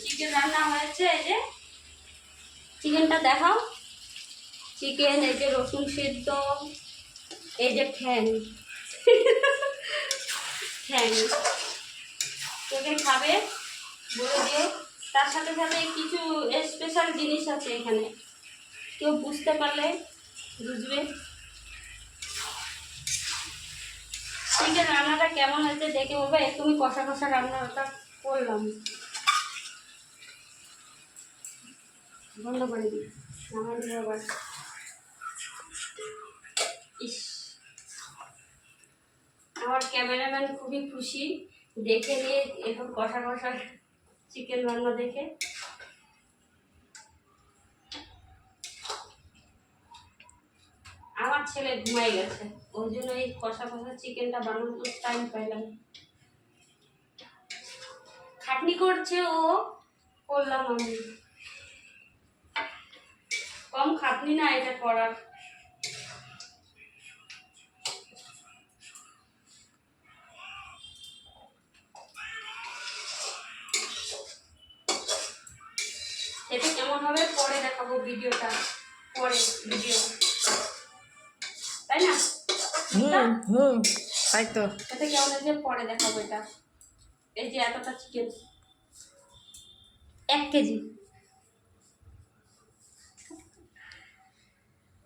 Chicken রান্না হয়েছে। এই যে চিকেনটা দেখাও। চিকেন, এই যে রসুন সিদ্ধ, এই যে ঠ্যাং ঠ্যাং তোকে খাবে বলে দিও। তার সাথে সাথে কিছু স্পেশাল জিনিস আছে এখানে, কেউ বুঝতে পারলে বুঝবে। চিকেন রান্নাটা কেমন হয়েছে দেখে বলবে। তুমি কষা কষা রান্নাটা করলাম, বন্ধ করে দিই নামাই দিব আবার। ইস, আমার ক্যামেরাম্যান খুবই খুশি দেখে নিয়ে এরকম কষা কষা চিকেন রান্না দেখে। আমার ছেলে ঘুমাই গেছে, ওই জন্য এই কষা কষা চিকেনটা বানানোর টাইম পাইলাম। খাটনি করছে ও, করলাম আমি। কম খাটনি না এটা করার। এটা কেমন হবে পরে দেখাবো, ভিডিওটা পরে ভিডিও, তাই না? তাই তো। এটা কেমন হয়েছে পরে দেখাবো। এটা এই যে এতটা চিকেন, 1 কেজি।